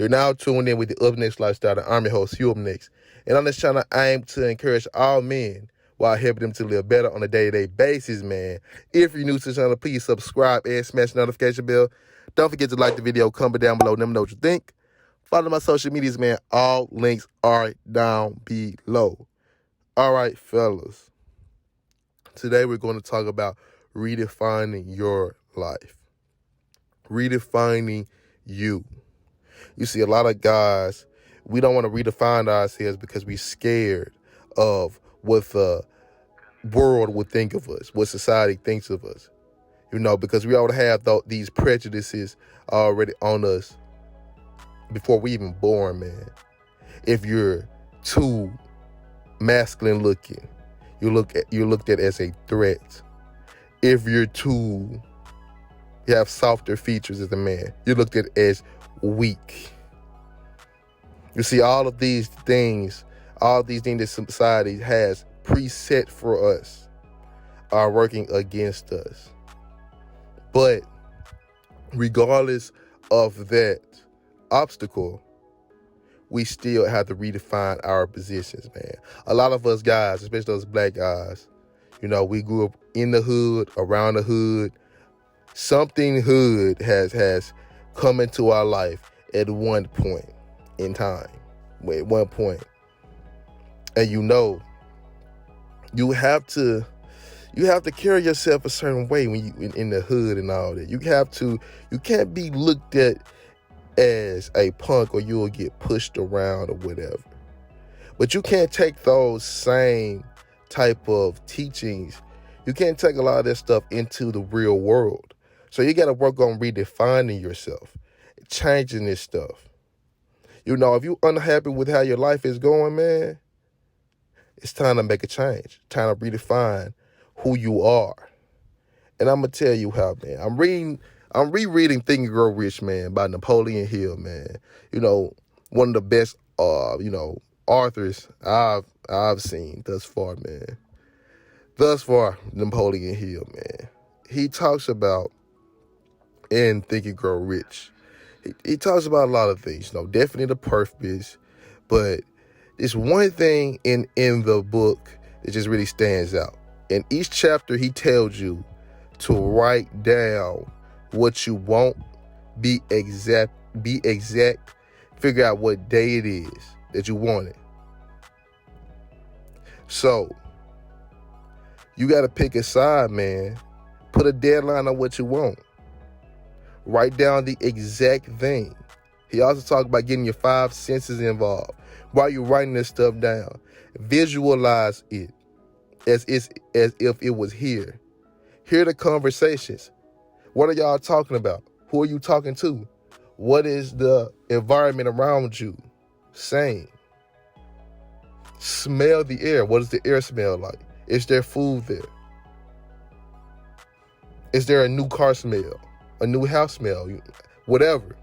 You're now tuned in with the Next Lifestyle, the Army host, UpnextLifestyleUNL. And on this channel, I aim to encourage all men while helping them to live better on a day-to-day basis, man. If you're new to the channel, please subscribe and smash the notification bell. Don't forget to like the video, comment down below, let me know what you think. Follow my social medias, man. All links are down below. All right, fellas. Today we're going to talk about redefining your life. Redefining you. You see, a lot of guys, we don't want to redefine ourselves because we're scared of what the world would think of us, what society thinks of us. Because we already have these prejudices already on us before we even born, man. If you're too masculine looking, you're looked at as a threat. If you have softer features as a man, you're looked at as weak. You see, all these things that society has preset for us are working against us. But regardless of that obstacle, we still have to redefine our positions, man. A lot of us guys, especially those black guys, we grew up in the hood, around the hood. Something hood has come into our life at one point in time. At one point. And you have to carry yourself a certain way when you in the hood and all that. You can't be looked at as a punk or you'll get pushed around or whatever. But you can't take those same type of teachings. You can't take a lot of that stuff into the real world. So you got to work on redefining yourself, changing this stuff. If you're unhappy with how your life is going, man, it's time to make a change. Time to redefine who you are. And I'm going to tell you how, man. I'm rereading Think and Grow Rich, man, by Napoleon Hill, man. One of the best, authors I've seen thus far, man. Thus far, Napoleon Hill, man. He talks about, in Think and Grow Rich, he talks about a lot of things, definitely the purpose, but there's one thing in the book that just really stands out. In each chapter, he tells you to write down what you want, be exact, figure out what day it is that you want it. So, you got to pick a side, man. Put a deadline on what you want. Write down the exact thing. He also talked about getting your 5 senses involved. While you're writing this stuff down, visualize it as if it was here. Hear the conversations. What are y'all talking about? Who are you talking to? What is the environment around you saying? Smell the air. What does the air smell like? Is there food there? Is there a new car smell? A new house smell? Whatever.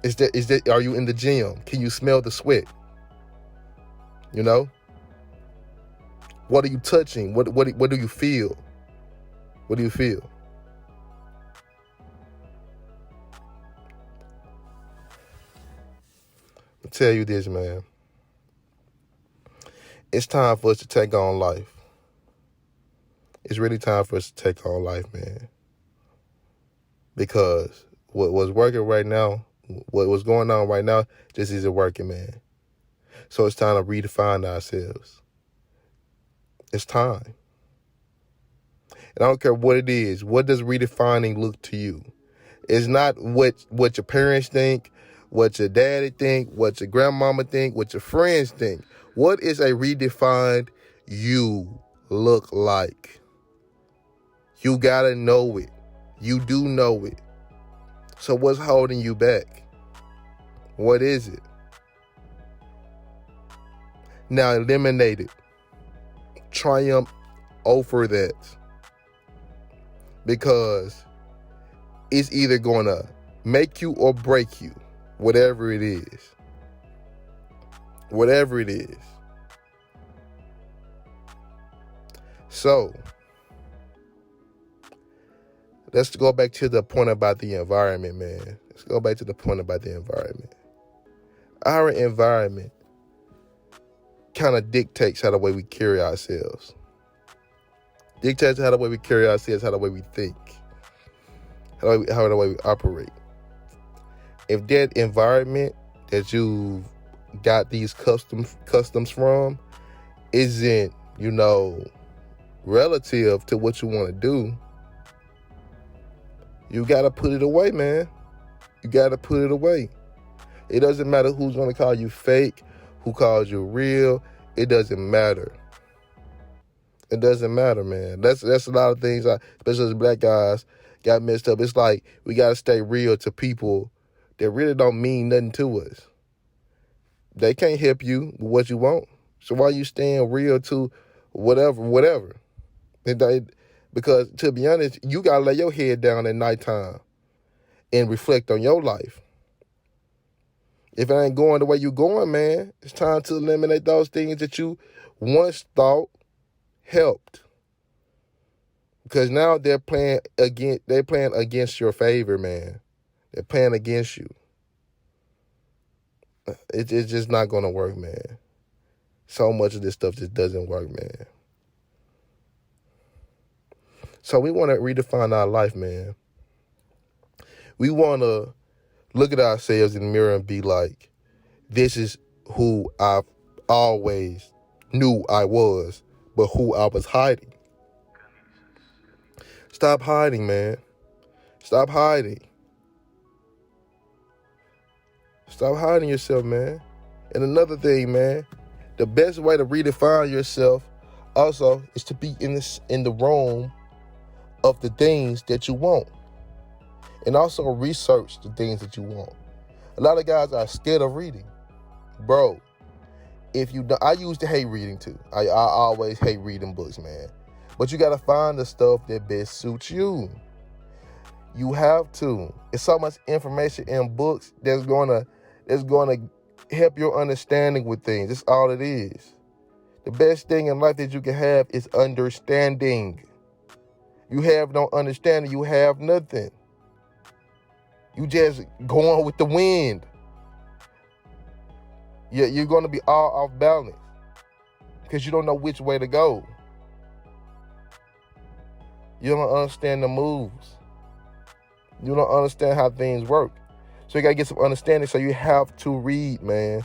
Are you in the gym? Can you smell the sweat? What are you touching? What do you feel? What do you feel? I'll tell you this, man. It's time for us to take on life. It's really time for us to take on life, man. Because what's working right now, what's going on right now, just isn't working, man. So it's time to redefine ourselves. It's time. And I don't care what it is. What does redefining look to you? It's not what your parents think, what your daddy think, what your grandmama think, what your friends think. What is a redefined you look like? You gotta know it. You do know it. So what's holding you back? What is it? Now eliminate it. Triumph over that. Because it's either going to make you or break you. Whatever it is. Whatever it is. So, let's go back to the point about the environment, man. Let's go back to the point about the environment. Our environment kind of dictates how the way we carry ourselves. Dictates how the way we carry ourselves, how the way we think, how the way we operate. If that environment that you've got these customs from isn't, relative to what you want to do, you got to put it away, man. You got to put it away. It doesn't matter who's going to call you fake, who calls you real. It doesn't matter. It doesn't matter, man. That's a lot of things, especially as black guys, got messed up. It's like we got to stay real to people that really don't mean nothing to us. They can't help you with what you want. So why you staying real to whatever? Because to be honest, you got to lay your head down at nighttime and reflect on your life. If it ain't going the way you going, man, it's time to eliminate those things that you once thought helped. Because now they're playing against your favor, man. They're playing against you. It's just not going to work, man. So much of this stuff just doesn't work, man. So we want to redefine our life, man. We want to look at ourselves in the mirror and be like, this is who I've always knew I was, but who I was hiding. Stop hiding, man. Stop hiding. Stop hiding yourself, man. And another thing, man, the best way to redefine yourself also is to be in the room of the things that you want. And also research the things that you want. A lot of guys are scared of reading. Bro, I used to hate reading too. I always hate reading books, man. But you got to find the stuff that best suits you. You have to. It's so much information in books that's going to help your understanding with things. That's all it is. The best thing in life that you can have is understanding. You have no understanding, you have nothing. You just going with the wind. You're going to be all off balance because you don't know which way to go. You don't understand the moves. You don't understand how things work. So you got to get some understanding. So you have to read, man.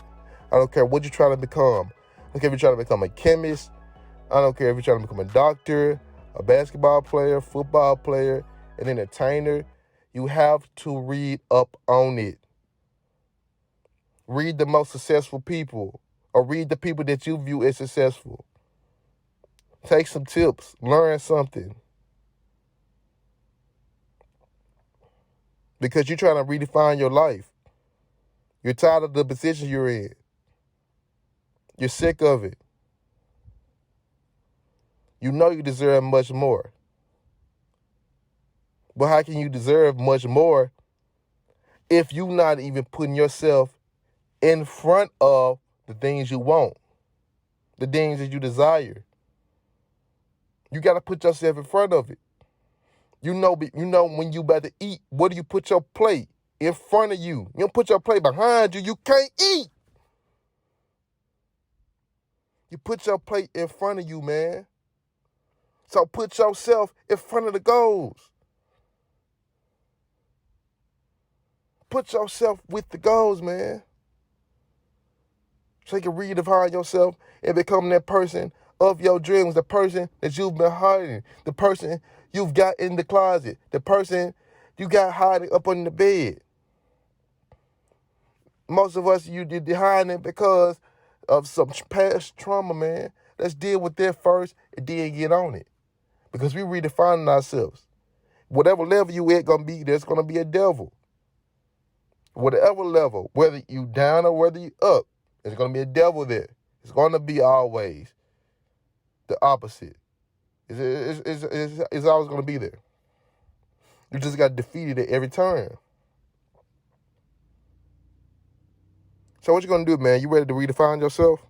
I don't care what you're trying to become. I don't care if you're trying to become a chemist. I don't care if you're trying to become a doctor, a basketball player, football player, an entertainer. You have to read up on it. Read the most successful people, or read the people that you view as successful. Take some tips. Learn something. Because you're trying to redefine your life. You're tired of the position you're in. You're sick of it. You know you deserve much more. But how can you deserve much more if you're not even putting yourself in front of the things you want, the things that you desire? You got to put yourself in front of it. You know when you about to eat, what do you put your plate in front of you? You don't put your plate behind you. You can't eat. You put your plate in front of you, man. So put yourself in front of the goals. Put yourself with the goals, man. So you can redefine yourself and become that person of your dreams, the person that you've been hiding, the person you've got in the closet, the person you got hiding up on the bed. Most of us, you did hiding because of some past trauma, man. Let's deal with that first and then get on it. Because we redefining ourselves. Whatever level you at gonna be, there's gonna be a devil. Whatever level, whether you down or whether you up, there's gonna be a devil there. It's gonna be always the opposite. It's always gonna be there. You just got defeated at every turn. So what you gonna do, man? You ready to redefine yourself?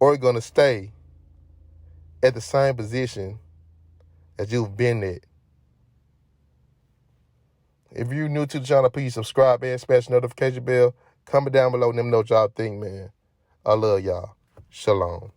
Or you gonna stay at the same position that you've been at? If you're new to the channel, please subscribe and smash the notification bell. Comment down below and let me know what y'all think, man. I love y'all. Shalom.